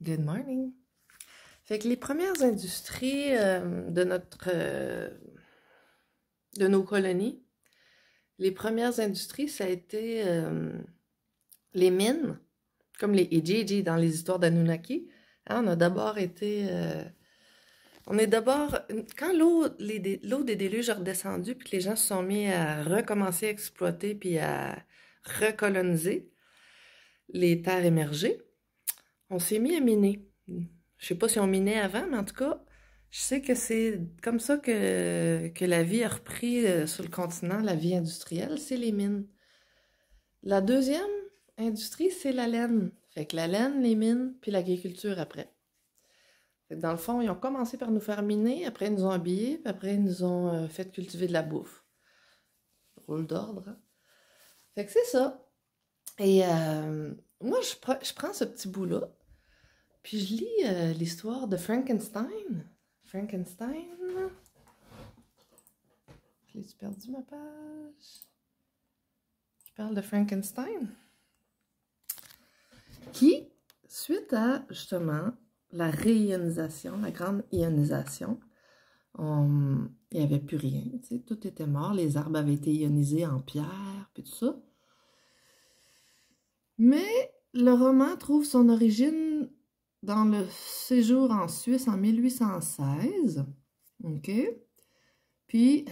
Good morning. Fait que les premières industries de nos colonies, les premières industries, ça a été les mines, comme les Ijiji dans les histoires d'Anunnaki. Hein, on est d'abord, quand l'eau des déluges a redescendu, puis que les gens se sont mis à recommencer à exploiter, puis à recoloniser les terres émergées, on s'est mis à miner. Je sais pas si on minait avant, mais en tout cas, je sais que c'est comme ça que la vie a repris sur le continent, la vie industrielle, c'est les mines. La deuxième industrie, c'est la laine. Fait que la laine, les mines, puis l'agriculture après. Fait que dans le fond, ils ont commencé par nous faire miner, après ils nous ont habillés, puis après ils nous ont fait cultiver de la bouffe. Rôle d'ordre, hein? Fait que c'est ça. Et moi, je prends ce petit bout-là, puis je lis l'histoire de Frankenstein. Frankenstein. J'ai-tu perdu ma page? Qui parle de Frankenstein. Qui, suite à justement la réionisation, la grande ionisation, il n'y avait plus rien. Tout était mort. Les arbres avaient été ionisés en pierre, puis tout ça. Mais le roman trouve son origine dans le séjour en Suisse en 1816. OK? Puis,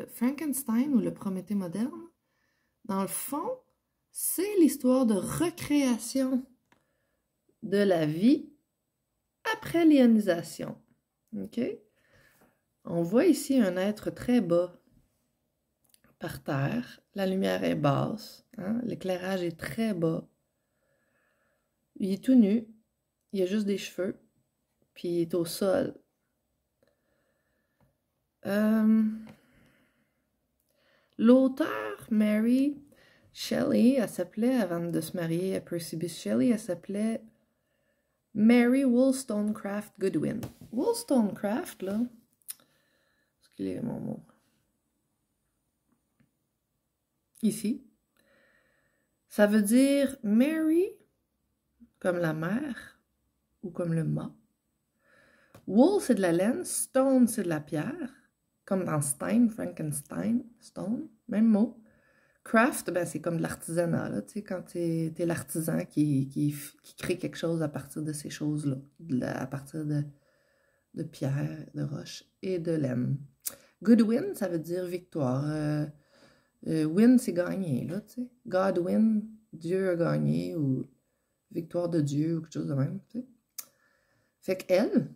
Frankenstein, ou le Prométhée moderne, dans le fond, c'est l'histoire de recréation de la vie après l'ionisation. OK? On voit ici un être très bas par terre. La lumière est basse. Hein? L'éclairage est très bas. Il est tout nu. Il a juste des cheveux. Puis il est au sol. L'auteur, Mary Shelley, elle s'appelait, avant de se marier à Percy Bysshe Shelley, elle s'appelait Mary Wollstonecraft Goodwin. Wollstonecraft, là, quel est mon mot? Ici. Ça veut dire Mary, comme la mer, ou comme le mât. Wool, c'est de la laine. Stone, c'est de la pierre. Comme dans Stein, Frankenstein, stone, même mot. Craft, ben, c'est comme de l'artisanat, là, tu sais, quand t'es l'artisan qui crée quelque chose à partir de ces choses-là, à partir de pierre, de roche et de laine. Goodwin, ça veut dire victoire. Win, c'est gagner, là, tu sais. God win, Dieu a gagné, ou victoire de Dieu, ou quelque chose de même, tu sais. Fait qu'elle,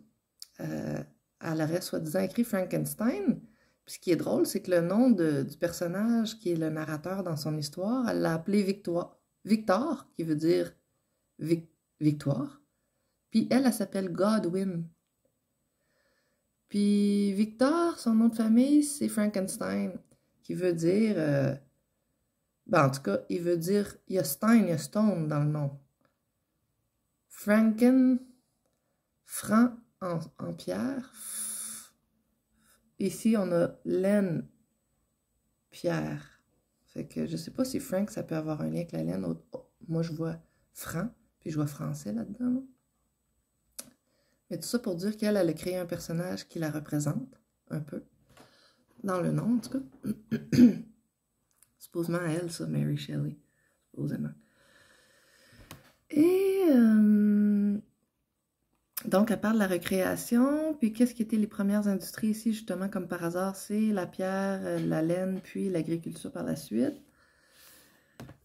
elle aurait soi-disant écrit Frankenstein. Puis ce qui est drôle, c'est que le nom du personnage qui est le narrateur dans son histoire, elle l'a appelé Victor, qui veut dire victoire. Puis elle s'appelle Godwin. Puis Victor, son nom de famille, c'est Frankenstein, qui veut dire... ben en tout cas, il veut dire... Il y a Stein, il y a Stone dans le nom. Franken, franc en pierre. Ici, on a laine, pierre. Fait que je sais pas si Frank, ça peut avoir un lien avec la laine. Moi, je vois franc, puis je vois français là-dedans. Là. Mais tout ça pour dire qu'elle, elle a créé un personnage qui la représente, un peu. Dans le nom, en tout cas. Supposément elle, ça, Mary Shelley. Supposément. Et... donc, elle parle de la recréation, puis qu'est-ce qui étaient les premières industries ici, justement, comme par hasard, c'est la pierre, la laine, puis l'agriculture par la suite.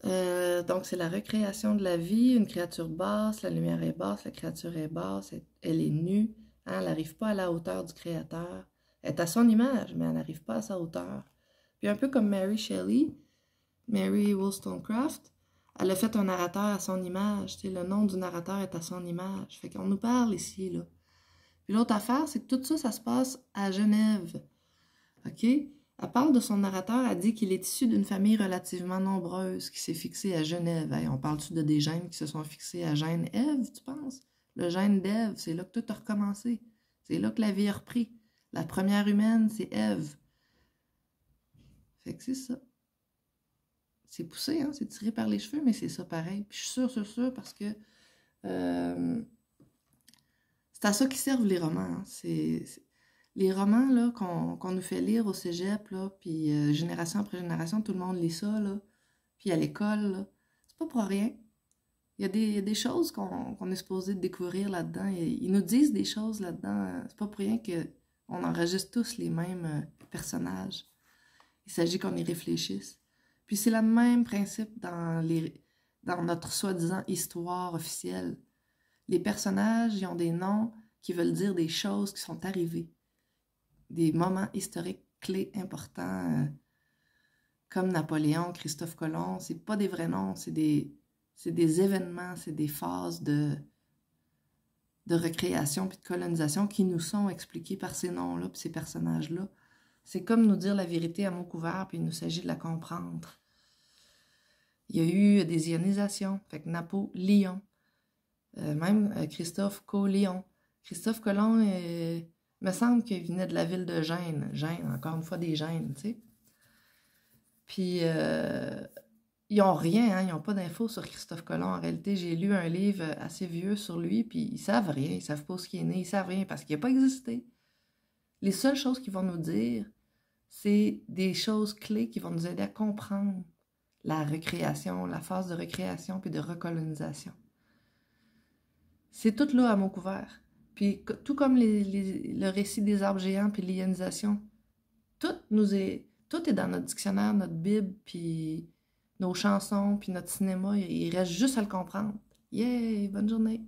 Donc, c'est la recréation de la vie, une créature basse, la lumière est basse, la créature est basse, elle est nue, hein, elle n'arrive pas à la hauteur du créateur. Elle est à son image, mais elle n'arrive pas à sa hauteur. Puis un peu comme Mary Shelley, Mary Wollstonecraft, elle a fait un narrateur à son image. Tu sais, le nom du narrateur est à son image. Fait qu'on nous parle ici, là. Puis l'autre affaire, c'est que tout ça, ça se passe à Genève. OK? Elle parle de son narrateur, elle dit qu'il est issu d'une famille relativement nombreuse qui s'est fixée à Genève. Hey, on parle-tu de des gènes qui se sont fixés à Gène-Ève, tu penses? Le gène d'Ève, c'est là que tout a recommencé. C'est là que la vie a repris. La première humaine, c'est Ève. Fait que c'est ça. C'est poussé, hein? C'est tiré par les cheveux, mais c'est ça pareil. Puis je suis sûre, parce que C'est à ça qu'ils servent les romans. Hein. Les romans là, qu'on nous fait lire au cégep, là, puis génération après génération, tout le monde lit ça, là, puis à l'école, là. C'est pas pour rien. Il y a des choses qu'on est supposé découvrir là-dedans. Ils nous disent des choses là-dedans. C'est pas pour rien qu'on enregistre tous les mêmes personnages. Il s'agit qu'on y réfléchisse. Puis c'est le même principe dans notre soi-disant histoire officielle. Les personnages, ils ont des noms qui veulent dire des choses qui sont arrivées. Des moments historiques clés importants, comme Napoléon, Christophe Colomb. C'est pas des vrais noms, c'est des événements, c'est des phases de recréation puis de colonisation qui nous sont expliqués par ces noms-là puis ces personnages-là. C'est comme nous dire la vérité à mots couverts, puis il nous s'agit de la comprendre. Il y a eu des ionisations, fait que Napoléon, même Christophe Colomb. Christophe Colomb, me semble qu'il venait de la ville de Gênes. Gênes, encore une fois des Gênes, tu sais. Puis, ils n'ont rien, hein, ils n'ont pas d'infos sur Christophe Colomb. En réalité, j'ai lu un livre assez vieux sur lui, puis ils savent rien, ils savent pas où il est né, ils savent rien parce qu'il n'a pas existé. Les seules choses qu'ils vont nous dire, c'est des choses clés qui vont nous aider à comprendre la recréation, la phase de recréation puis de recolonisation. C'est tout là à mots couverts. Puis tout comme le récit des arbres géants puis l'ionisation, tout est dans notre dictionnaire, notre Bible, puis nos chansons, puis notre cinéma. Il reste juste à le comprendre. Yeah! Bonne journée!